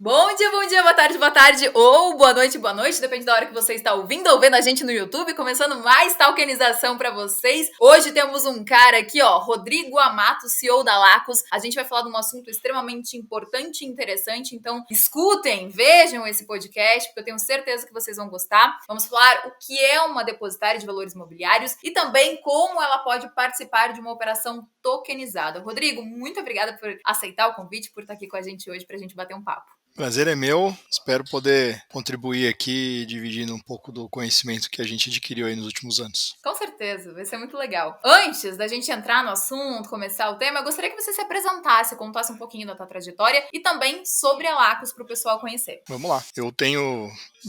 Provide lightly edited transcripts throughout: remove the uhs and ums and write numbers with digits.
Bom dia, boa tarde, ou boa noite, depende da hora que você está ouvindo ou vendo a gente no YouTube, começando mais talkenização para vocês. Hoje temos um cara aqui, ó, Rodrigo Amato, CEO da Lacos. A gente vai falar de um assunto extremamente importante e interessante, então escutem, vejam esse podcast, porque eu tenho certeza que vocês vão gostar. Vamos falar o que é uma depositária de valores imobiliários e também como ela pode participar de uma operação tokenizada. Rodrigo, muito obrigada por aceitar o convite, por estar aqui com a gente hoje para a gente bater um papo. Prazer é meu, espero poder contribuir aqui, dividindo um pouco do conhecimento que a gente adquiriu aí nos últimos anos. Com certeza, vai ser muito legal. Antes da gente entrar no assunto, começar o tema, eu gostaria que você se apresentasse, contasse um pouquinho da tua trajetória e também sobre a Lacos para o pessoal conhecer. Vamos lá,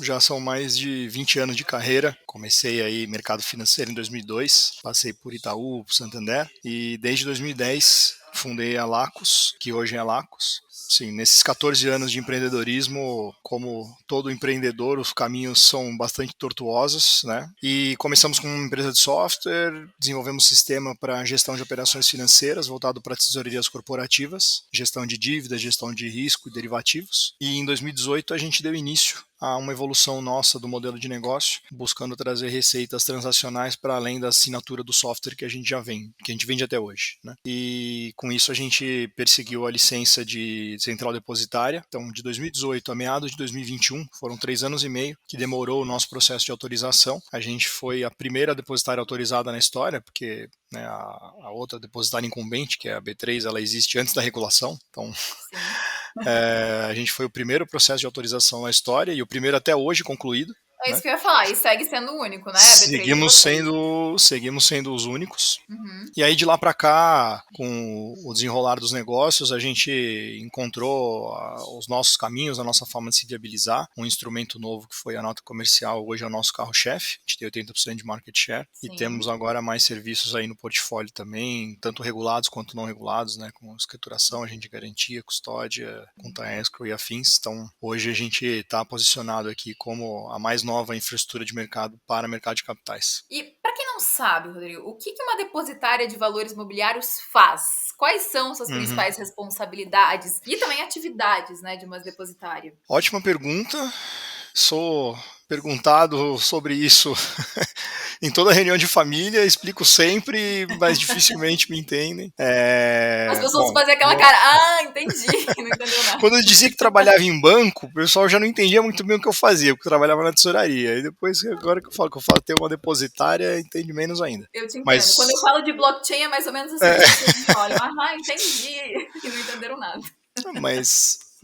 já são mais de 20 anos de carreira, comecei aí mercado financeiro em 2002, passei por Itaú, por Santander e desde 2010 fundei a Lacos, que hoje é a Lacos. Sim, nesses 14 anos de empreendedorismo, como todo empreendedor, os caminhos são bastante tortuosos, né? E começamos com uma empresa de software, desenvolvemos um sistema para gestão de operações financeiras voltado para tesourarias corporativas, gestão de dívidas, gestão de risco e derivativos. E em 2018 a gente deu início a uma evolução nossa do modelo de negócio, buscando trazer receitas transacionais para além da assinatura do software que a gente vende até hoje, né? E com isso a gente perseguiu a licença de central depositária. Então, de 2018 a meados de 2021, foram 3 anos e meio que demorou o nosso processo de autorização. A gente foi a primeira depositária autorizada na história, porque né, a outra depositária incumbente, que é a B3, ela existe antes da regulação. Então, a gente foi o primeiro processo de autorização na história e o primeiro até hoje concluído. É isso que eu ia falar, e segue sendo o único, né? A B3 Seguimos sendo os únicos. Uhum. E aí de lá para cá, com o desenrolar dos negócios, a gente encontrou os nossos caminhos, a nossa forma de se viabilizar, um instrumento novo que foi a nota comercial, hoje é o nosso carro-chefe, a gente tem 80% de market share. Sim. E temos agora mais serviços aí no portfólio também, tanto regulados quanto não regulados, né, com escrituração, agente de garantia, custódia, conta escrow e afins. Então hoje a gente está posicionado aqui como a mais nova infraestrutura de mercado para mercado de capitais. E para quem não sabe, Rodrigo, o que uma depositária de valores imobiliários faz? Quais são suas principais responsabilidades e também atividades, né, de uma depositária? Ótima pergunta. Sou perguntado sobre isso em toda reunião de família, explico sempre, mas dificilmente me entendem. As pessoas fazem aquela cara, entendi, não entendeu nada. Quando eu dizia que trabalhava em banco, o pessoal já não entendia muito bem o que eu fazia, porque eu trabalhava na tesouraria. E depois, agora que eu falo ter uma depositária, entende menos ainda. Eu te entendo. Quando eu falo de blockchain é mais ou menos assim, vocês me olham, entendi, e não entenderam nada.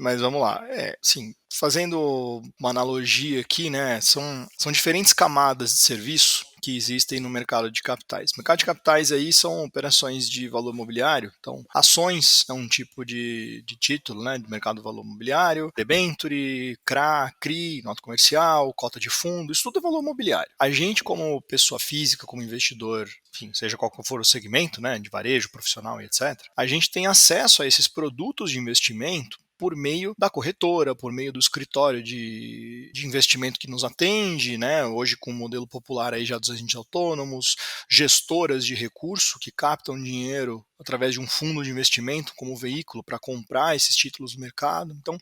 Mas vamos lá. Sim, fazendo uma analogia aqui, né? São diferentes camadas de serviço que existem no mercado de capitais. O mercado de capitais aí são operações de valor imobiliário. Então, ações é um tipo de título, né, do mercado de valor imobiliário, debenture, CRA, CRI, nota comercial, cota de fundo, isso tudo é valor imobiliário. A gente, como pessoa física, como investidor, enfim, seja qual for o segmento, né, de varejo, profissional e etc., a gente tem acesso a esses produtos de investimento por meio da corretora, por meio do escritório de investimento que nos atende, né? Hoje com o modelo popular aí já dos agentes autônomos, gestoras de recurso que captam dinheiro através de um fundo de investimento como veículo para comprar esses títulos do mercado. Então,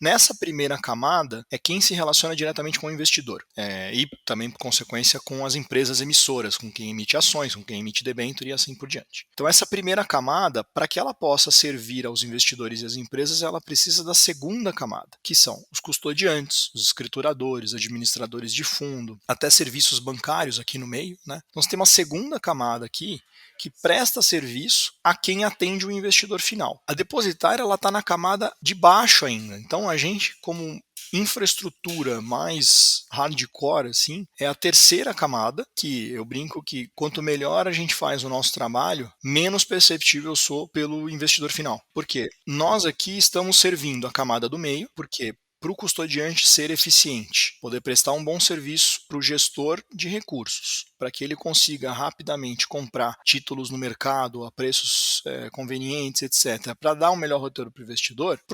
nessa primeira camada é quem se relaciona diretamente com o investidor e também, por consequência, com as empresas emissoras, com quem emite ações, com quem emite debênture e assim por diante. Então, essa primeira camada, para que ela possa servir aos investidores e às empresas, ela precisa da segunda camada, que são os custodiantes, os escrituradores, administradores de fundo, até serviços bancários aqui no meio, né? Então, nós temos uma segunda camada aqui que presta serviço a quem atende o investidor final. A depositária ela está na camada de baixo ainda. Então a gente, como infraestrutura mais hardcore, assim, é a terceira camada, que eu brinco que quanto melhor a gente faz o nosso trabalho, menos perceptível eu sou pelo investidor final. Por quê? Nós aqui estamos servindo a camada do meio, porque para o custodiante ser eficiente, poder prestar um bom serviço para o gestor de recursos, para que ele consiga rapidamente comprar títulos no mercado a preços convenientes, etc., para dar um melhor retorno para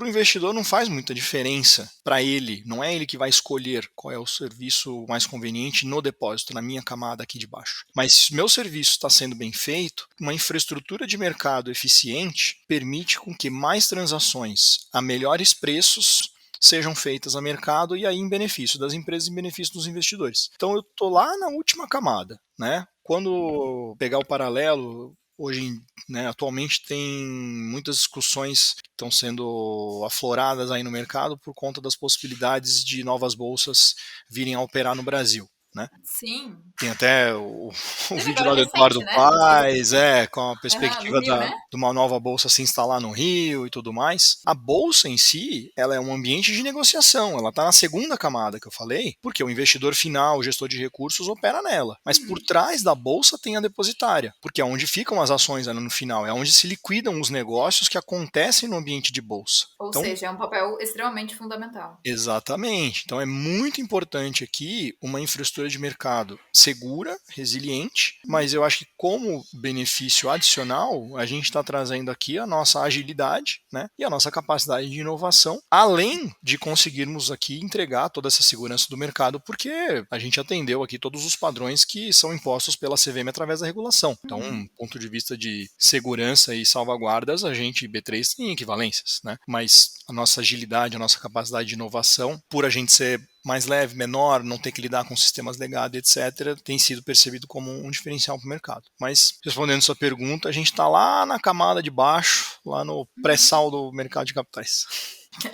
o investidor não faz muita diferença para ele, não é ele que vai escolher qual é o serviço mais conveniente no depósito, na minha camada aqui de baixo. Mas se meu serviço está sendo bem feito, uma infraestrutura de mercado eficiente permite com que mais transações a melhores preços sejam feitas a mercado e aí em benefício das empresas e em benefício dos investidores. Então eu estou lá na última camada, né? Quando pegar o paralelo, hoje, né, atualmente tem muitas discussões que estão sendo afloradas aí no mercado por conta das possibilidades de novas bolsas virem a operar no Brasil, né? Sim. Tem até o Teve vídeo agora lá do recente, Eduardo né? Não sei se... Paes, com a No perspectiva Rio, né? de uma nova bolsa se instalar no Rio e tudo mais. A bolsa em si, ela é um ambiente de negociação, ela está na segunda camada que eu falei, porque o investidor final, o gestor de recursos, opera nela. Mas por trás da bolsa tem a depositária, porque é onde ficam as ações no final, é onde se liquidam os negócios que acontecem no ambiente de bolsa. Ou Então, seja, é um papel extremamente fundamental. exatamente. Então é muito importante aqui uma infraestrutura de mercado segura, resiliente, mas eu acho que como benefício adicional, a gente está trazendo aqui a nossa agilidade, né, e a nossa capacidade de inovação, além de conseguirmos aqui entregar toda essa segurança do mercado, porque a gente atendeu aqui todos os padrões que são impostos pela CVM através da regulação. Então, ponto de vista de segurança e salvaguardas, a gente, B3, tem equivalências, né? Mas a nossa agilidade, a nossa capacidade de inovação, por a gente ser mais leve, menor, não ter que lidar com sistemas legados, etc., tem sido percebido como um diferencial para o mercado. Mas, respondendo sua pergunta, a gente está lá na camada de baixo, lá no pré-sal do mercado de capitais.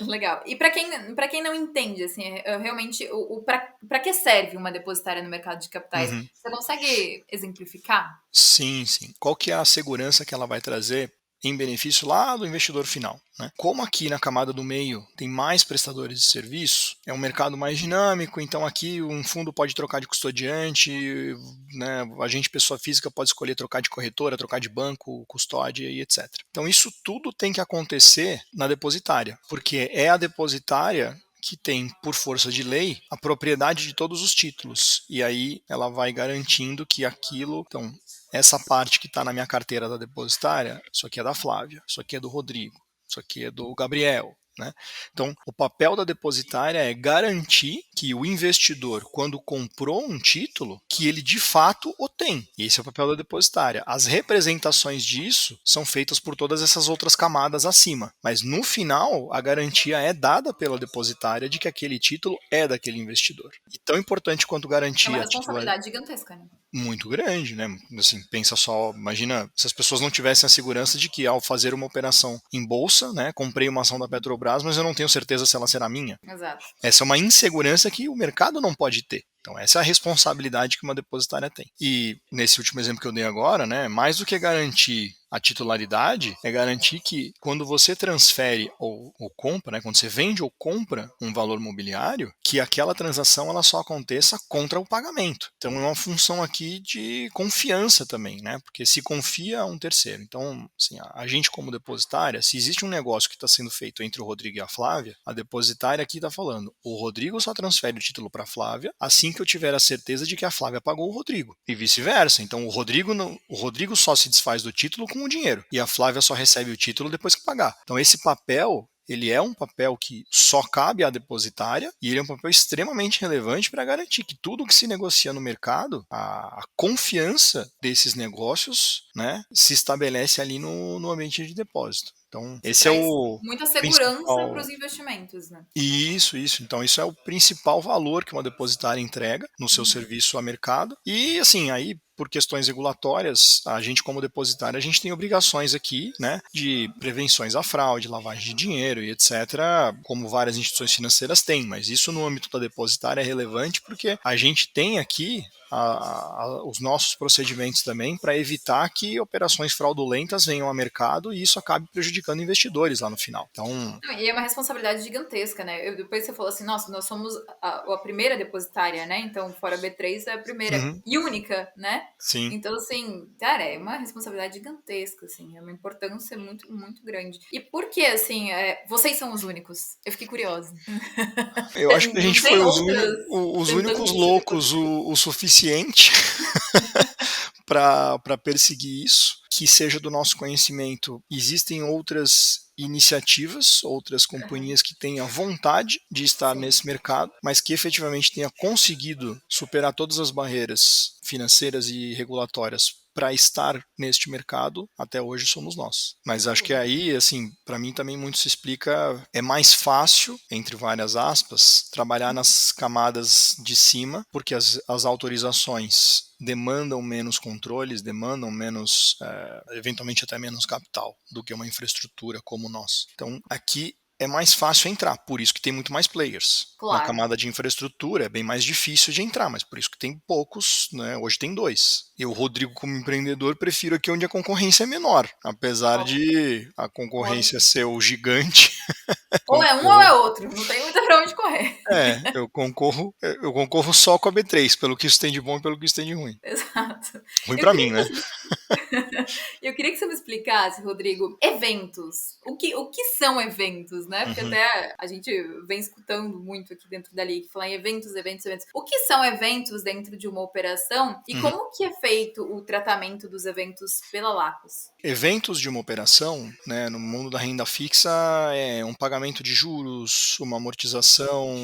Legal. E para quem não entende, assim, realmente, para que serve uma depositária no mercado de capitais? Você consegue exemplificar? Sim, sim. Qual que é a segurança que ela vai trazer em benefício lá do investidor final, né? Como aqui na camada do meio tem mais prestadores de serviço, é um mercado mais dinâmico, então aqui um fundo pode trocar de custodiante, né? A gente, pessoa física, pode escolher trocar de corretora, trocar de banco, custódia e etc. Então isso tudo tem que acontecer na depositária, porque é a depositária que tem, por força de lei, a propriedade de todos os títulos. E aí ela vai garantindo que aquilo... Então, essa parte que está na minha carteira da depositária, isso aqui é da Flávia, isso aqui é do Rodrigo, isso aqui é do Gabriel. Né? Então, o papel da depositária é garantir que o investidor, quando comprou um título, que ele de fato o tem. E esse é o papel da depositária. As representações disso são feitas por todas essas outras camadas acima. Mas no final, a garantia é dada pela depositária de que aquele título é daquele investidor. E tão importante quanto É uma garantir a titularidade. responsabilidade gigantesca, né? Muito grande, né? Assim, pensa só, imagina se as pessoas não tivessem a segurança de que ao fazer uma operação em bolsa, né, comprei uma ação da Petrobras, mas eu não tenho certeza se ela será minha. Exato. Essa é uma insegurança que o mercado não pode ter. Então, essa é a responsabilidade que uma depositária tem. E nesse último exemplo que eu dei agora, né, mais do que garantir a titularidade, é garantir que quando você transfere ou compra, né, quando você vende ou compra um valor mobiliário, que aquela transação ela só aconteça contra o pagamento. Então, é uma função aqui de confiança também, né, porque se confia a um terceiro. Então, assim, a gente como depositária, se existe um negócio que está sendo feito entre o Rodrigo e a Flávia, a depositária aqui está falando, o Rodrigo só transfere o título para a Flávia assim que eu tiver a certeza de que a Flávia pagou o Rodrigo. E vice-versa. Então, o Rodrigo só se desfaz do título com o dinheiro. E a Flávia só recebe o título depois que pagar. Então, esse papel, ele é um papel que só cabe à depositária e ele é um papel extremamente relevante para garantir que tudo que se negocia no mercado, a confiança desses negócios, né, se estabelece ali no ambiente de depósito. Então, esse é o muita segurança para principal... os investimentos, né? Isso. Então, isso é o principal valor que uma depositária entrega no seu serviço a mercado. E, assim, aí, por questões regulatórias, a gente como depositária, a gente tem obrigações aqui, né, de prevenções à fraude, lavagem de dinheiro e etc., como várias instituições financeiras têm, mas isso no âmbito da depositária é relevante porque a gente tem aqui os nossos procedimentos também para evitar que operações fraudulentas venham ao mercado e isso acabe prejudicando investidores lá no final. Então, e é uma responsabilidade gigantesca, né? Depois você falou assim, nossa, nós somos a primeira depositária, né? Então, fora a B3 é a primeira e única, né? Sim. Então, assim, cara, é uma responsabilidade gigantesca, assim, é uma importância muito, muito grande. E por que, assim, vocês são os únicos? Eu fiquei curiosa. Eu acho que a gente foi os únicos tentando loucos o suficiente para perseguir isso, que seja do nosso conhecimento. Existem outras iniciativas, outras companhias que tenham vontade de estar nesse mercado, mas que efetivamente tenha conseguido superar todas as barreiras financeiras e regulatórias para estar neste mercado, até hoje somos nós. Mas acho que aí, assim, para mim também muito se explica, é mais fácil, entre várias aspas, trabalhar nas camadas de cima, porque as autorizações demandam menos controles, demandam menos, eventualmente até menos capital do que uma infraestrutura como nós. Então, aqui é mais fácil entrar, por isso que tem muito mais players. Na Claro. camada de infraestrutura é bem mais difícil de entrar, mas por isso que tem poucos, né? Hoje tem 2. Eu, Rodrigo, como empreendedor, prefiro aqui onde a concorrência é menor, apesar de a concorrência ser o gigante. Ou é um ou é outro, não tem muito pra onde correr. Eu concorro só com a B3, pelo que isso tem de bom e pelo que isso tem de ruim. Exato. Ruim Eu pra queria mim, que né? você Eu queria que você me explicasse, Rodrigo, eventos. O que são eventos, né? Porque Uhum. até a gente vem escutando muito aqui dentro da Liga, falar em eventos, eventos, eventos. O que são eventos dentro de uma operação e Uhum. como que é feito o tratamento dos eventos pela Lacos? Eventos de uma operação, né, no mundo da renda fixa, é um pagamento de juros, uma amortização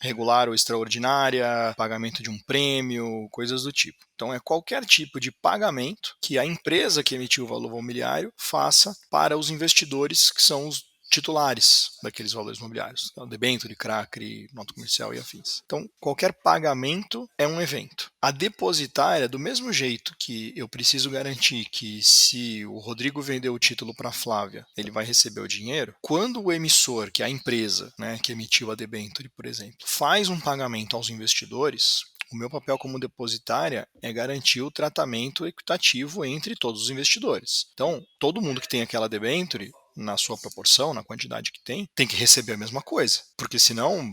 regular ou extraordinária, pagamento de um prêmio, coisas do tipo. Então, é qualquer tipo de pagamento que a empresa que emitiu o valor mobiliário faça para os investidores que são os titulares daqueles valores imobiliários, debênture, CRA, nota comercial e afins. Então, qualquer pagamento é um evento. A depositária, do mesmo jeito que eu preciso garantir que se o Rodrigo vendeu o título para a Flávia, ele vai receber o dinheiro, quando o emissor, que é a empresa, né, que emitiu a debênture, por exemplo, faz um pagamento aos investidores, o meu papel como depositária é garantir o tratamento equitativo entre todos os investidores. Então, todo mundo que tem aquela debênture, na sua proporção, na quantidade que tem que receber a mesma coisa. Porque senão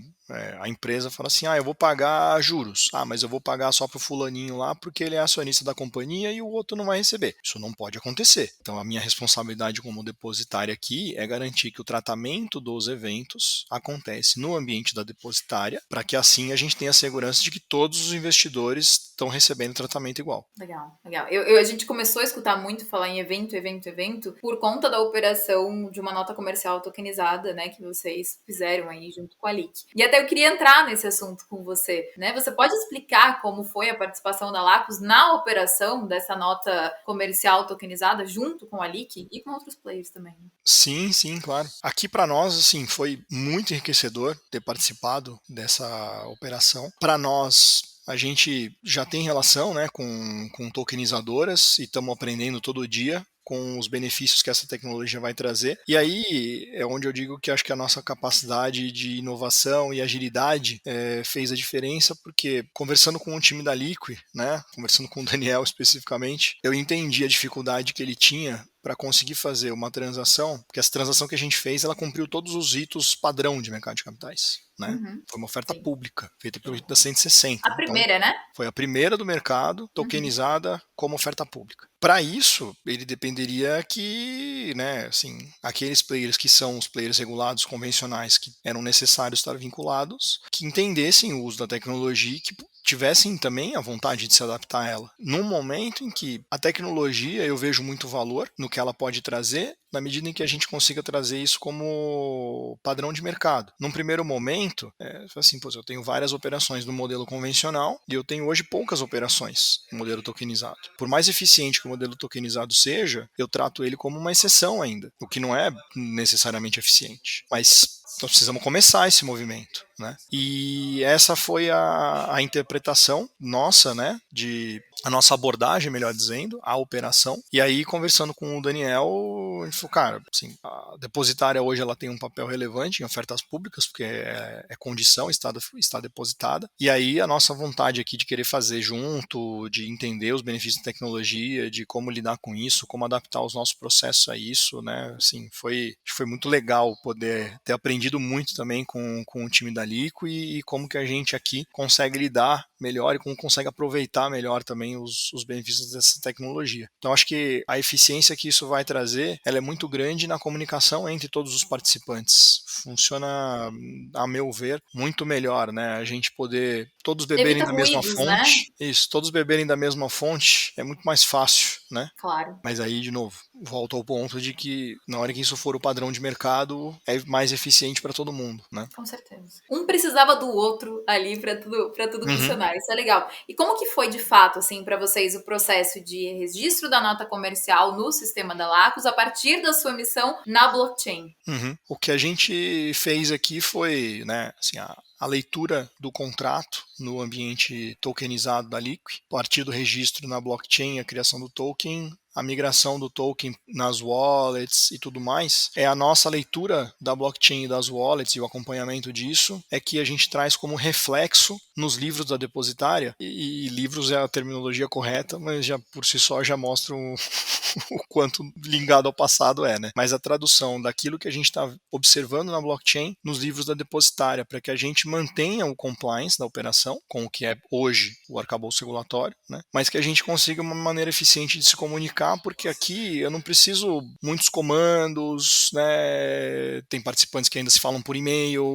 a empresa fala assim, eu vou pagar juros. Mas eu vou pagar só para o fulaninho lá porque ele é acionista da companhia e o outro não vai receber. Isso não pode acontecer. Então a minha responsabilidade como depositária aqui é garantir que o tratamento dos eventos acontece no ambiente da depositária, para que assim a gente tenha a segurança de que todos os investidores estão recebendo tratamento igual. Legal, legal. A gente começou a escutar muito falar em evento, evento, evento, por conta da operação de uma nota comercial tokenizada, né, que vocês fizeram aí junto com a LIC. E até eu queria entrar nesse assunto com você, né? Você pode explicar como foi a participação da Lacos na operação dessa nota comercial tokenizada junto com a LIC e com outros players também? Sim, sim, claro. Aqui para nós, assim, foi muito enriquecedor ter participado dessa operação. Para nós, a gente já tem relação, né, com tokenizadoras e estamos aprendendo todo dia com os benefícios que essa tecnologia vai trazer. E aí é onde eu digo que acho que a nossa capacidade de inovação e agilidade fez a diferença, porque conversando com o time da Liqui, né, conversando com o Daniel especificamente, eu entendi a dificuldade que ele tinha para conseguir fazer uma transação, porque essa transação que a gente fez, ela cumpriu todos os ritos padrão de mercado de capitais. Né? Uhum. Foi uma oferta Sim. pública, feita pelo rito da 160. A primeira, né? Foi a primeira do mercado, tokenizada como oferta pública. Para isso, ele dependeria que, né, assim, aqueles players que são os players regulados convencionais que eram necessários estar vinculados, que entendessem o uso da tecnologia e que tivessem também a vontade de se adaptar a ela. Num momento em que a tecnologia, eu vejo muito valor no que ela pode trazer, na medida em que a gente consiga trazer isso como padrão de mercado. Num primeiro momento, assim, eu tenho várias operações no modelo convencional e eu tenho hoje poucas operações no modelo tokenizado. Por mais eficiente que o modelo tokenizado seja, eu trato ele como uma exceção ainda, o que não é necessariamente eficiente. Mas nós precisamos começar esse movimento, né? E essa foi a interpretação nossa, né? A nossa abordagem, melhor dizendo, a operação. E aí, conversando com o Daniel, a gente falou, cara, assim, a depositária hoje ela tem um papel relevante em ofertas públicas, porque é condição, está depositada. E aí, a nossa vontade aqui de querer fazer junto, de entender os benefícios da tecnologia, de como lidar com isso, como adaptar os nossos processos a isso, né? Assim, foi muito legal poder ter aprendido muito também com o time da Liqui e como que a gente aqui consegue lidar melhor e como consegue aproveitar melhor também os benefícios dessa tecnologia. Então acho que a eficiência que isso vai trazer, ela é muito grande na comunicação entre todos os participantes. Funciona, a meu ver, muito melhor, né? A gente poder todos beberem Evita da mesma ruídos, né? fonte. Isso, todos beberem da mesma fonte é muito mais fácil né? Claro. Mas aí, de novo, volto ao ponto de que na hora que isso for o padrão de mercado, é mais eficiente para todo mundo, né? Com certeza. Um precisava do outro ali para tudo Uhum. funcionar. Isso é legal. E como que foi de fato assim para vocês o processo de registro da nota comercial no sistema da Lacus a partir da sua missão na blockchain? Uhum. O que a gente fez aqui foi, né, assim, a leitura do contrato no ambiente tokenizado da Liqui, a partir do registro na blockchain, a criação do token, a migração do token nas wallets e tudo mais, é a nossa leitura da blockchain e das wallets e o acompanhamento disso é que a gente traz como reflexo nos livros da depositária, e livros é a terminologia correta, mas já por si só já mostra o quanto ligado ao passado é, né? Mas a tradução daquilo que a gente está observando na blockchain nos livros da depositária, para que a gente mantenha o compliance da operação com o que é hoje o arcabouço regulatório, né? Mas que a gente consiga uma maneira eficiente de se comunicar, porque aqui eu não preciso muitos comandos, né? Tem participantes que ainda se falam por e-mail,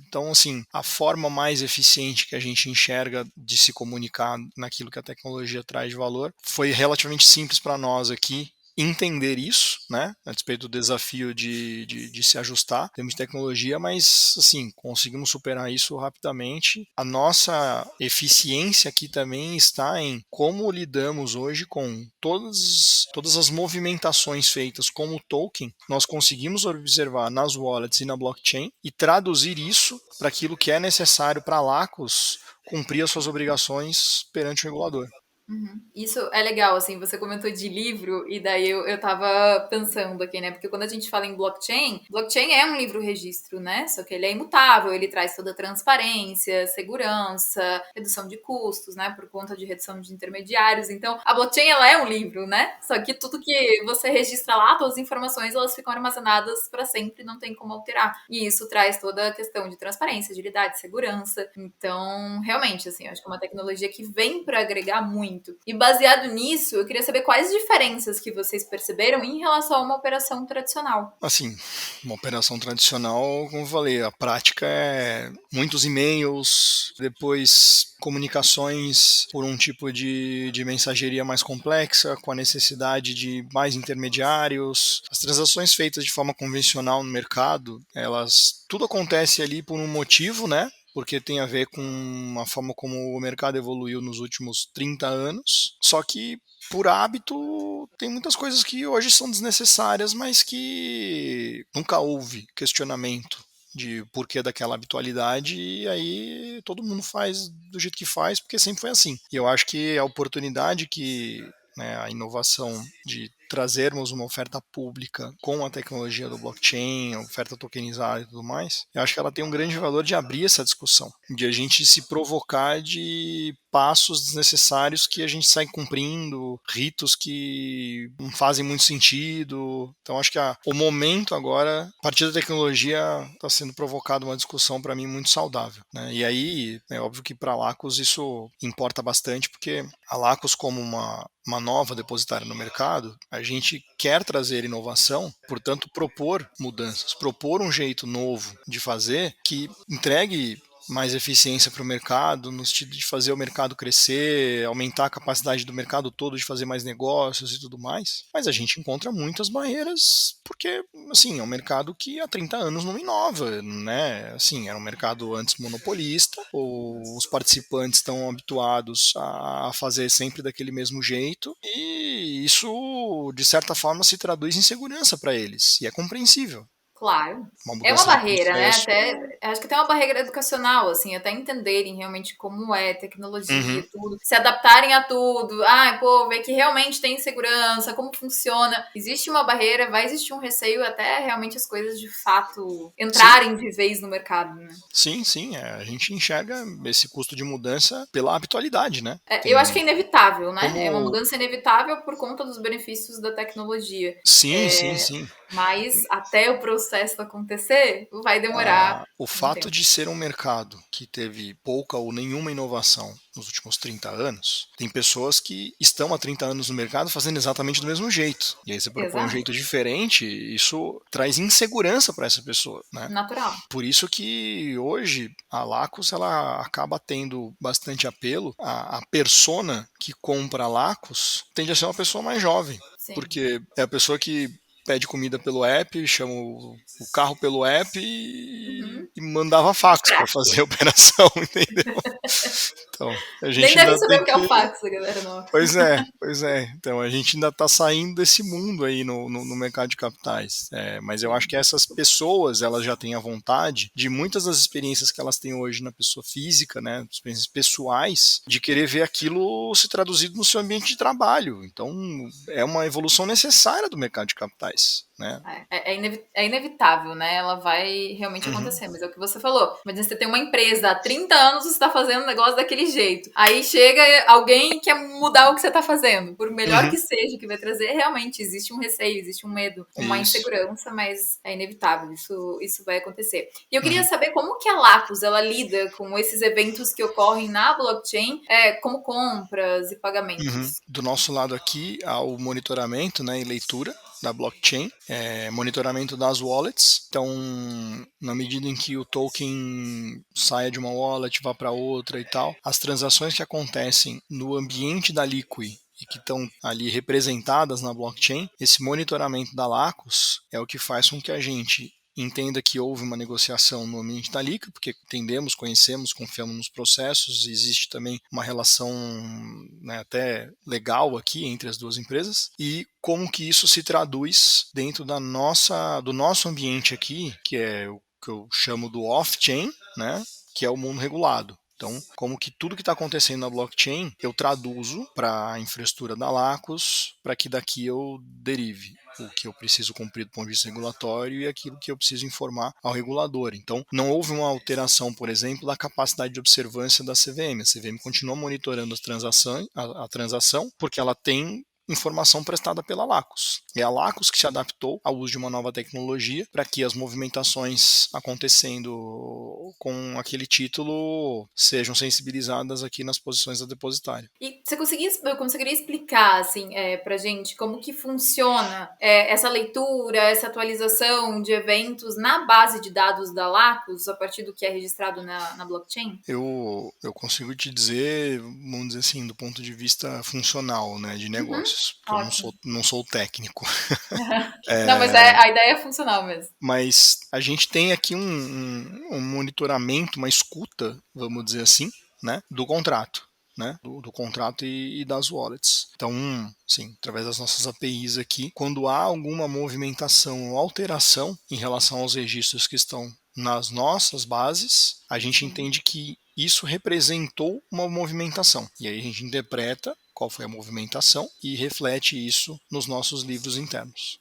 então assim, a forma mais eficiente que a gente enxerga de se comunicar naquilo que a tecnologia traz de valor foi relativamente simples para nós aqui entender isso, né, a despeito do desafio de se ajustar em termos de tecnologia, mas assim, conseguimos superar isso rapidamente. A nossa eficiência aqui também está em como lidamos hoje com todas as movimentações feitas com o token, nós conseguimos observar nas wallets e na blockchain e traduzir isso para aquilo que é necessário para a Lacus cumprir as suas obrigações perante o regulador. Uhum. Isso é legal, assim, você comentou de livro, e daí eu tava pensando aqui, né? Porque quando a gente fala em blockchain, blockchain é um livro-registro, né? Só que ele é imutável, ele traz toda a transparência, segurança, redução de custos, né? Por conta de redução de intermediários. Então, a blockchain, ela é um livro, né? Só que tudo que você registra lá, todas as informações, elas ficam armazenadas para sempre, não tem como alterar. E isso traz toda a questão de transparência, agilidade, segurança. Então, realmente, assim, eu acho que é uma tecnologia que vem para agregar muito. E baseado nisso, eu queria saber quais diferenças que vocês perceberam em relação a uma operação tradicional. Assim, uma operação tradicional, como eu falei, a prática é muitos e-mails, depois comunicações por um tipo de mensageria mais complexa, com a necessidade de mais intermediários. As transações feitas de forma convencional no mercado, tudo acontece ali por um motivo, né? Porque tem a ver com a forma como o mercado evoluiu nos últimos 30 anos. Só que, por hábito, tem muitas coisas que hoje são desnecessárias, mas que nunca houve questionamento de porquê daquela habitualidade, e aí todo mundo faz do jeito que faz, porque sempre foi assim. E eu acho que a oportunidade que, né, a inovação de trazermos uma oferta pública com a tecnologia do blockchain, oferta tokenizada e tudo mais, eu acho que ela tem um grande valor de abrir essa discussão, de a gente se provocar de passos desnecessários que a gente sai cumprindo, ritos que não fazem muito sentido. Então acho que o momento agora, a partir da tecnologia, está sendo provocada uma discussão para mim muito saudável, né? E aí é óbvio que para a Lacus isso importa bastante, porque a Lacus, como uma nova depositária no mercado, a gente quer trazer inovação, portanto propor mudanças, propor um jeito novo de fazer que entregue mais eficiência para o mercado, no sentido de fazer o mercado crescer, aumentar a capacidade do mercado todo de fazer mais negócios e tudo mais. Mas a gente encontra muitas barreiras, porque, assim, é um mercado que há 30 anos não inova, né? Assim, era um mercado antes monopolista, os participantes estão habituados a fazer sempre daquele mesmo jeito, e isso, de certa forma, se traduz em segurança para eles, e é compreensível. Claro. Uma É uma mudança de barreira, né? processo. Até acho que tem uma barreira educacional, assim, até entenderem realmente como é tecnologia, Uhum. tudo, se adaptarem a tudo. Ah, pô, ver que realmente tem segurança, como funciona. Existe uma barreira, vai existir um receio até realmente as coisas de fato Sim, entrarem de vez no mercado, né? sim, sim. A gente enxerga esse custo de mudança pela habitualidade, né? Eu acho que é Tem inevitável, né? É uma como. mudança inevitável por conta dos benefícios da tecnologia. Sim, sim, sim. Mas até o processo acontecer, vai demorar O um fato tempo. de ser um mercado que teve pouca ou nenhuma inovação nos últimos 30 anos, tem pessoas que estão há 30 anos no mercado fazendo exatamente do mesmo jeito. E aí você propõe um Exato. jeito diferente, isso traz insegurança para essa pessoa, né? Natural. Por isso que hoje a Lacos ela acaba tendo bastante apelo. A persona que compra a Lacos tende a ser uma pessoa mais jovem, Sim. porque é a pessoa que pede comida pelo app, chama o carro pelo app Uhum. e mandava fax para fazer a operação, entendeu? Então, a Nem gente deve ainda saber tem o que é o que. fax, a galera nova. Pois é, pois é. Então a gente ainda está saindo desse mundo aí no mercado de capitais. Mas eu acho Sim. que essas pessoas elas já têm a vontade de muitas das experiências que elas têm hoje na pessoa física, né, experiências pessoais, de querer ver aquilo se traduzido no seu ambiente de trabalho. Então é uma evolução necessária do mercado de capitais, né? É inevitável, né? Ela vai realmente Uhum. acontecer, mas é o que você falou. Imagina você tem uma empresa, há 30 anos você está fazendo um negócio daquele jeito. Aí chega alguém e quer mudar o que você está fazendo. Por melhor Uhum. que seja, que vai trazer, realmente existe um receio, existe um medo, uma Isso. insegurança, mas é inevitável, isso vai acontecer. E eu queria Uhum. saber como que a Lacus, ela lida com esses eventos que ocorrem na blockchain, como compras e Uhum. pagamentos. Do nosso lado aqui, há o monitoramento, né, e leitura da blockchain, monitoramento das wallets. Então, na medida em que o token saia de uma wallet, vá para outra e tal, as transações que acontecem no ambiente da Liquid e que estão ali representadas na blockchain, esse monitoramento da Lacus é o que faz com que a gente entenda que houve uma negociação no ambiente da Lica, porque entendemos, conhecemos, confiamos nos processos, existe também uma relação, né, até legal aqui entre as duas empresas, e como que isso se traduz dentro do nosso ambiente aqui, que é o que eu chamo do off-chain, né, que é o mundo regulado. Então, como que tudo que está acontecendo na blockchain, eu traduzo para a infraestrutura da Lacos, para que daqui eu derive o que eu preciso cumprir do ponto de vista regulatório e aquilo que eu preciso informar ao regulador. Então, não houve uma alteração, por exemplo, da capacidade de observância da CVM. A CVM continua monitorando a transação, porque ela tem informação prestada pela Lacos. É a Lacos que se adaptou ao uso de uma nova tecnologia para que as movimentações acontecendo com aquele título sejam sensibilizadas aqui nas posições da depositária. E você conseguiria explicar, assim, pra gente como que funciona essa leitura, essa atualização de eventos na base de dados da Lacus, a partir do que é registrado na blockchain? Eu consigo te dizer, vamos dizer assim, do ponto de vista funcional, né, de Uhum, negócios, porque eu ótimo. não sou técnico. Não, mas É, a ideia é funcional mesmo. mas a gente tem aqui um monitoramento, uma escuta, vamos dizer assim, né, do contrato. Né, do contrato e das wallets. Então, sim, através das nossas APIs aqui, quando há alguma movimentação ou alteração em relação aos registros que estão nas nossas bases, a gente Sim. entende que isso representou uma movimentação. E aí a gente interpreta qual foi a movimentação e reflete isso nos nossos livros internos.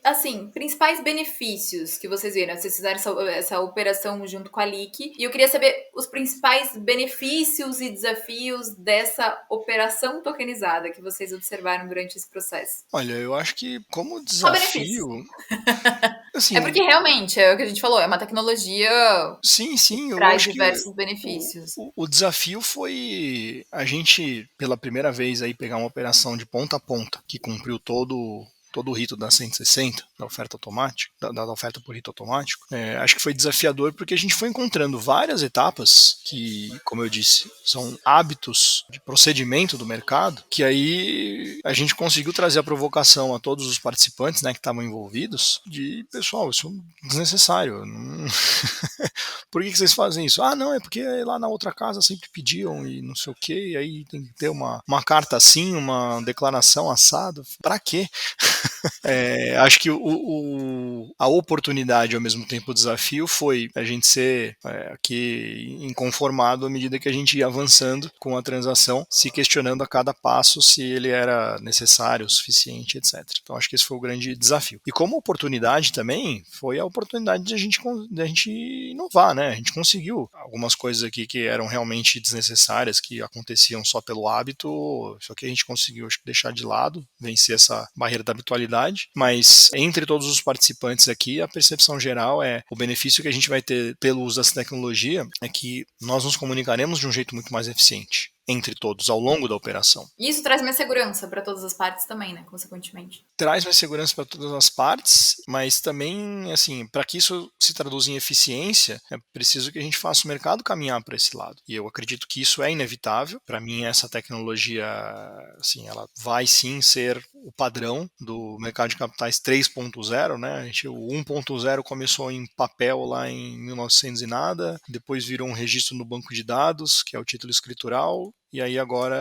Assim, principais benefícios que vocês viram, vocês fizeram essa operação junto com a LIC, e eu queria saber os principais benefícios e desafios dessa operação tokenizada que vocês observaram durante esse processo. Olha, eu acho que como Só benefícios. desafio, É assim, porque realmente, é o que a gente falou, é uma tecnologia que sim, eu traz acho que diversos benefícios. o desafio foi a gente, pela primeira vez, aí pegar uma operação de ponta a ponta, que cumpriu todo o rito da 160, da oferta automática, da oferta por rito automático. Acho que foi desafiador porque a gente foi encontrando várias etapas que, como eu disse, são hábitos de procedimento do mercado, que aí a gente conseguiu trazer a provocação a todos os participantes, né, que estavam envolvidos, de, pessoal, isso é desnecessário. Não... Por que vocês fazem isso? Ah, não, é porque lá na outra casa sempre pediam e não sei o que, e aí tem que ter uma carta assim, uma declaração assada. Pra quê? Acho que a oportunidade, ao mesmo tempo o desafio, foi a gente ser aqui inconformado à medida que a gente ia avançando com a transação, se questionando a cada passo se ele era necessário, suficiente, etc. Então acho que esse foi o grande desafio. E como oportunidade também, foi a oportunidade de a gente inovar, né? A gente conseguiu algumas coisas aqui que eram realmente desnecessárias, que aconteciam só pelo hábito, só que a gente conseguiu, acho que, deixar de lado, vencer essa barreira da habitualidade verdade, mas entre todos os participantes aqui, a percepção geral é o benefício que a gente vai ter pelo uso dessa tecnologia é que nós nos comunicaremos de um jeito muito mais eficiente entre todos ao longo da operação. E isso traz mais segurança para todas as partes também, né? Consequentemente. Traz mais segurança para todas as partes, mas também, assim, para que isso se traduza em eficiência, é preciso que a gente faça o mercado caminhar para esse lado. E eu acredito que isso é inevitável. Para mim, essa tecnologia, assim, ela vai sim ser o padrão do mercado de capitais 3.0, né? O 1.0 começou em papel lá em 1900 e nada, depois virou um registro no banco de dados, que é o título escritural, e aí agora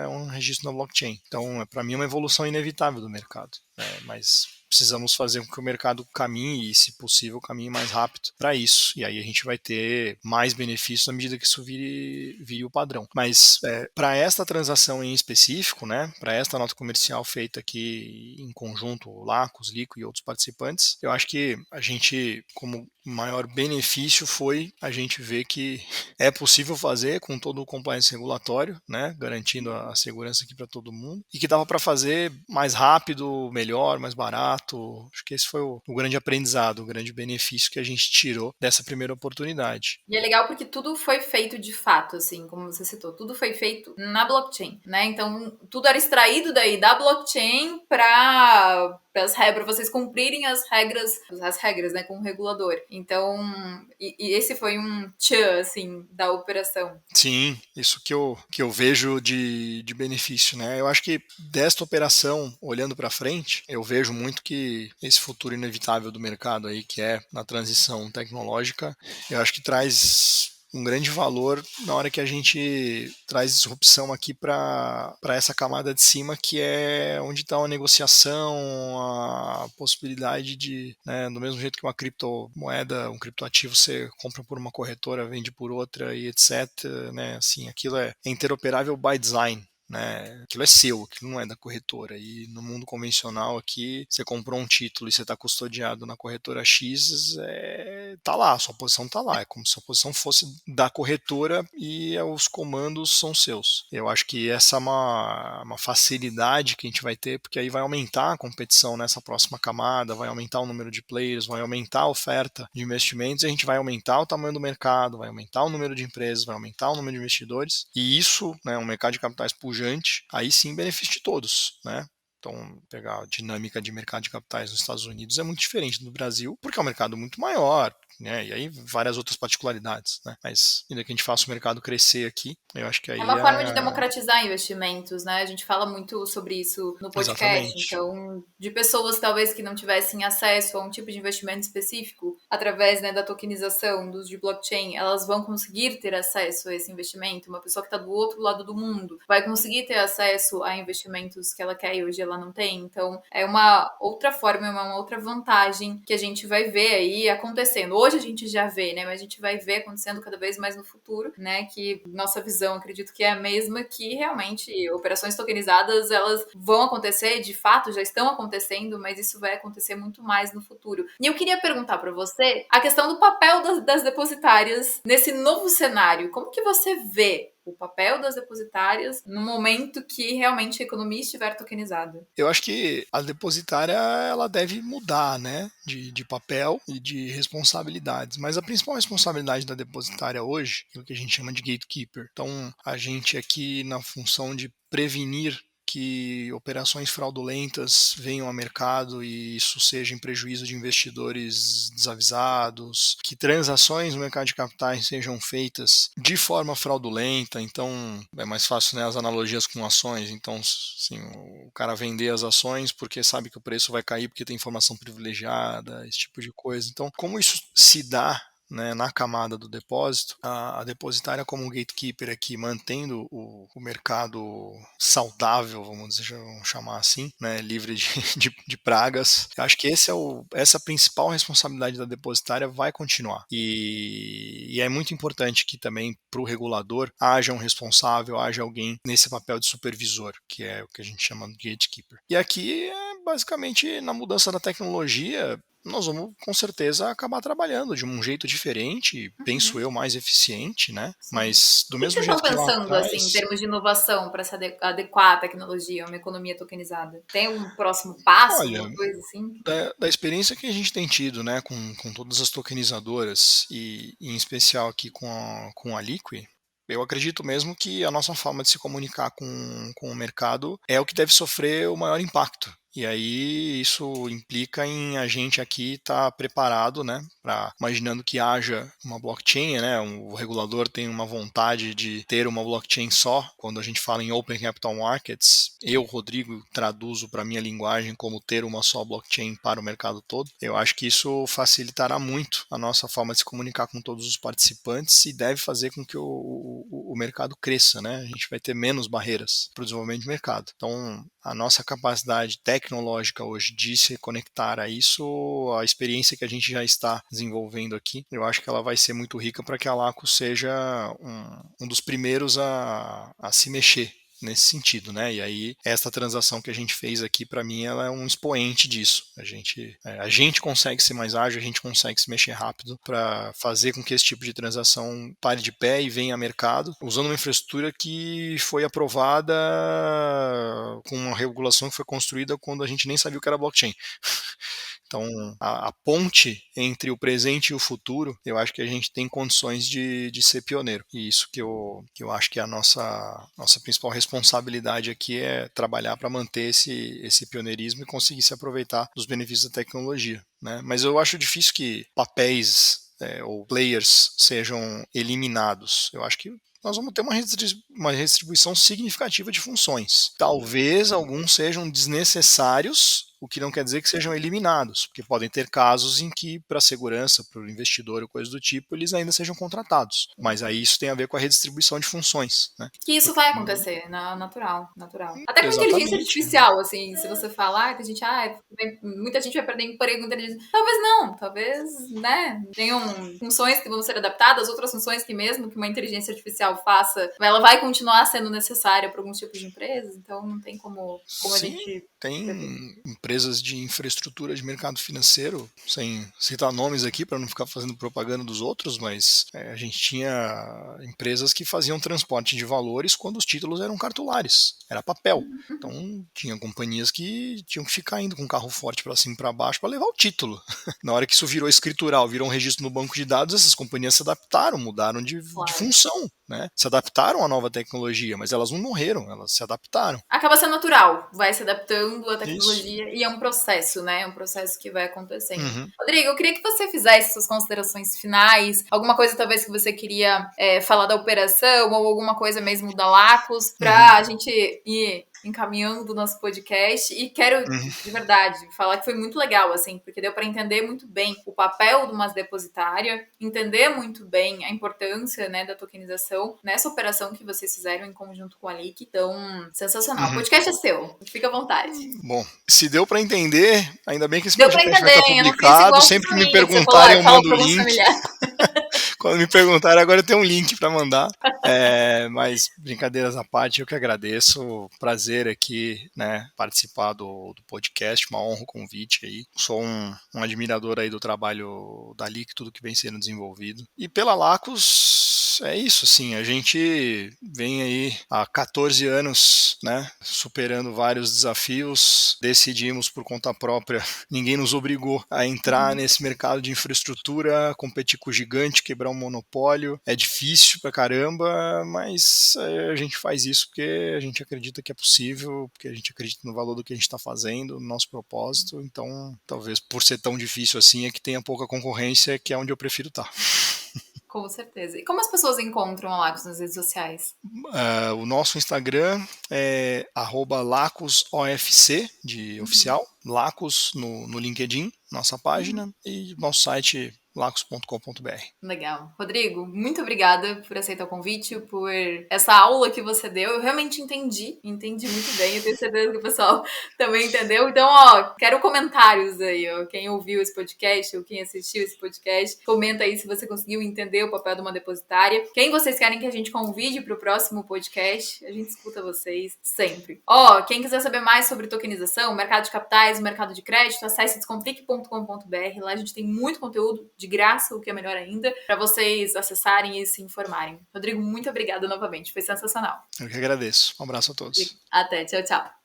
é um registro na blockchain. Então, para mim, é uma evolução inevitável do mercado, né? Mas precisamos fazer com que o mercado caminhe e, se possível, caminhe mais rápido para isso. E aí a gente vai ter mais benefícios à medida que isso vire o padrão. Mas para esta transação em específico, né, para esta nota comercial feita aqui em conjunto lá com os Lico e outros participantes, eu acho que a gente, como maior benefício foi a gente ver que é possível fazer com todo o compliance regulatório, né, garantindo a segurança aqui para todo mundo, e que dava para fazer mais rápido, melhor, mais barato. Acho que esse foi o grande aprendizado, o grande benefício que a gente tirou dessa primeira oportunidade. E é legal porque tudo foi feito de fato, assim, como você citou, tudo foi feito na blockchain, né? Então, tudo era extraído daí da blockchain para vocês cumprirem as regras, né, com o regulador. Então, e esse foi um tchan, assim, da operação. Sim, isso que eu vejo de benefício, né? Eu acho que desta operação, olhando para frente, eu vejo muito que esse futuro inevitável do mercado aí, que é na transição tecnológica, eu acho que traz um grande valor na hora que a gente traz disrupção aqui para essa camada de cima, que é onde está a negociação, a possibilidade de, né, do mesmo jeito que uma criptomoeda, um criptoativo você compra por uma corretora, vende por outra e etc, né, assim, aquilo é interoperável by design. Né? Aquilo é seu, aquilo não é da corretora. E no mundo convencional aqui, você comprou um título e você está custodiado na corretora X, tá lá, sua posição tá lá. É como se a posição fosse da corretora e os comandos são seus. Eu acho que essa é uma facilidade que a gente vai ter, porque aí vai aumentar a competição nessa próxima camada, vai aumentar o número de players, vai aumentar a oferta de investimentos, e a gente vai aumentar o tamanho do mercado, vai aumentar o número de empresas, vai aumentar o número de investidores. E isso, né, um mercado de capitais pujante, aí sim benefício de todos, né? Então, pegar a dinâmica de mercado de capitais nos Estados Unidos é muito diferente do Brasil, porque é um mercado muito maior, né? E aí várias outras particularidades, né? Mas ainda que a gente faça o mercado crescer aqui, eu acho que É aí uma forma de democratizar investimentos, né? A gente fala muito sobre isso no podcast. Exatamente. Então, de pessoas talvez que não tivessem acesso a um tipo de investimento específico, através, né, da tokenização, dos de blockchain, elas vão conseguir ter acesso a esse investimento. Uma pessoa que está do outro lado do mundo vai conseguir ter acesso a investimentos que ela quer e hoje ela não tem. Então, é uma outra forma, é uma outra vantagem que a gente vai ver aí acontecendo. Hoje a gente já vê, né? Mas a gente vai ver acontecendo cada vez mais no futuro, né? Que nossa visão, acredito que é a mesma, que realmente operações tokenizadas, elas vão acontecer, de fato, já estão acontecendo, mas isso vai acontecer muito mais no futuro. E eu queria perguntar para você a questão do papel das depositárias nesse novo cenário. Como que você vê o papel das depositárias no momento que realmente a economia estiver tokenizada? Eu acho que a depositária ela deve mudar, né, de papel e de responsabilidades. Mas a principal responsabilidade da depositária hoje é o que a gente chama de gatekeeper. Então, a gente aqui na função de prevenir que operações fraudulentas venham ao mercado e isso seja em prejuízo de investidores desavisados, que transações no mercado de capitais sejam feitas de forma fraudulenta. Então é mais fácil, né, as analogias com ações. Então, assim, o cara vender as ações porque sabe que o preço vai cair porque tem informação privilegiada, esse tipo de coisa. Então, como isso se dá, né, na camada do depósito, a depositária como gatekeeper aqui, mantendo o mercado saudável, vamos chamar assim, né, livre de pragas. Eu acho que essa principal responsabilidade da depositária vai continuar. E é muito importante que também para o regulador haja um responsável, haja alguém nesse papel de supervisor, que é o que a gente chama de gatekeeper. E aqui basicamente na mudança da tecnologia, nós vamos com certeza acabar trabalhando de um jeito diferente, penso eu, mais eficiente, né? Sim. Mas do O que mesmo vocês estão jeito que lá pensando, assim, em atrás, termos de inovação para se adequar à tecnologia, a uma economia tokenizada? Tem um próximo passo, olha, alguma coisa assim? da experiência que a gente tem tido, né, com todas as tokenizadoras e em especial aqui com a Liqui, eu acredito mesmo que a nossa forma de se comunicar com o mercado é o que deve sofrer o maior impacto. E aí isso implica em a gente aqui estar preparado, né, imaginando que haja uma blockchain, né, o regulador tem uma vontade de ter uma blockchain só. Quando a gente fala em Open Capital Markets, eu, Rodrigo, traduzo para minha linguagem como ter uma só blockchain para o mercado todo. Eu acho que isso facilitará muito a nossa forma de se comunicar com todos os participantes e deve fazer com que o mercado cresça, né? A gente vai ter menos barreiras para o desenvolvimento de mercado. Então, a nossa capacidade tecnológica hoje de se conectar a isso, a experiência que a gente já está desenvolvendo aqui, eu acho que ela vai ser muito rica para que a Laco seja um dos primeiros a se mexer nesse sentido, né? E aí esta transação que a gente fez aqui, para mim, ela é um expoente disso. A gente consegue ser mais ágil, a gente consegue se mexer rápido para fazer com que esse tipo de transação pare de pé e venha a mercado, usando uma infraestrutura que foi aprovada com uma regulação que foi construída quando a gente nem sabia o que era blockchain. Então, a ponte entre o presente e o futuro, eu acho que a gente tem condições de ser pioneiro. E isso que eu acho que é a nossa principal responsabilidade aqui é trabalhar para manter esse pioneirismo e conseguir se aproveitar dos benefícios da tecnologia, né? Mas eu acho difícil que papéis ou players sejam eliminados. Eu acho que nós vamos ter uma restribuição significativa de funções. Talvez alguns sejam desnecessários, o que não quer dizer que sejam eliminados, porque podem ter casos em que, para a segurança, para o investidor ou coisa do tipo, eles ainda sejam contratados. Mas aí isso tem a ver com a redistribuição de funções, né? Que isso Porque, vai acontecer, natural, natural. Até com inteligência exatamente. artificial, assim, se você falar, tem gente, muita gente vai perder emprego com inteligência. Talvez não, talvez, né, tenham funções que vão ser adaptadas, outras funções que mesmo que uma inteligência artificial faça, ela vai continuar sendo necessária para alguns tipos de empresas, então não tem como a Sim, gente prever. tem empresas de infraestrutura de mercado financeiro, sem citar nomes aqui para não ficar fazendo propaganda dos outros, mas a gente tinha empresas que faziam transporte de valores quando os títulos eram cartulares, era papel. Então tinha companhias que tinham que ficar indo com o carro forte para cima e para baixo para levar o título. Na hora que isso virou escritural, virou um registro no banco de dados, essas companhias se adaptaram, mudaram de Claro. função, né? Se adaptaram à nova tecnologia, mas elas não morreram, elas se adaptaram. Acaba sendo natural, vai se adaptando à Isso. tecnologia e é um processo, né? É um processo que vai acontecendo. Uhum. Rodrigo, eu queria que você fizesse suas considerações finais, alguma coisa talvez que você queria falar da operação ou alguma coisa mesmo da Lacos, Uhum. para a gente ir encaminhando do nosso podcast. E quero, Uhum. de verdade, falar que foi muito legal, assim, porque deu para entender muito bem o papel de uma depositária, entender muito bem a importância, né, da tokenização nessa operação que vocês fizeram em conjunto com a LIC. Então, sensacional. O Uhum. podcast é seu, fica à vontade. Bom, se deu para entender, ainda bem que esse Deu para podcast vai estar entender, eu não fiz publicado. igual Sempre que me família, que você falou, perguntarem, eu fala mando o para alguns link. familiares. Quando me perguntarem, agora eu tenho um link para mandar. Mas, brincadeiras à parte, eu que agradeço. Prazer aqui, né, participar do podcast. Uma honra o convite aí. Sou um admirador aí do trabalho da LIC, tudo que vem sendo desenvolvido. E pela Lacos, é isso, assim, a gente vem aí há 14 anos, né, superando vários desafios. Decidimos por conta própria, ninguém nos obrigou a entrar nesse mercado de infraestrutura, competir com o gigante, quebrar um monopólio. É difícil pra caramba, mas a gente faz isso porque a gente acredita que é possível, porque a gente acredita no valor do que a gente está fazendo, no nosso propósito. Então, talvez por ser tão difícil assim, é que tenha pouca concorrência, que é onde eu prefiro estar. Com certeza. E como as pessoas encontram a Lacos nas redes sociais? O nosso Instagram é @lacosofc, de oficial, Lacos no LinkedIn, nossa página, e nosso site lacos.com.br. Legal. Rodrigo, muito obrigada por aceitar o convite, por essa aula que você deu. Eu realmente entendi muito bem. Eu tenho certeza que o pessoal também entendeu. Então, quero comentários aí, quem ouviu esse podcast ou quem assistiu esse podcast, comenta aí se você conseguiu entender o papel de uma depositária. Quem vocês querem que a gente convide para o próximo podcast, a gente escuta vocês sempre. Quem quiser saber mais sobre tokenização, mercado de capitais, mercado de crédito, acesse descomplique.com.br. Lá a gente tem muito conteúdo de graça, o que é melhor ainda, para vocês acessarem e se informarem. Rodrigo, muito obrigada novamente. Foi sensacional. Eu que agradeço. Um abraço a todos. Até. Tchau, tchau.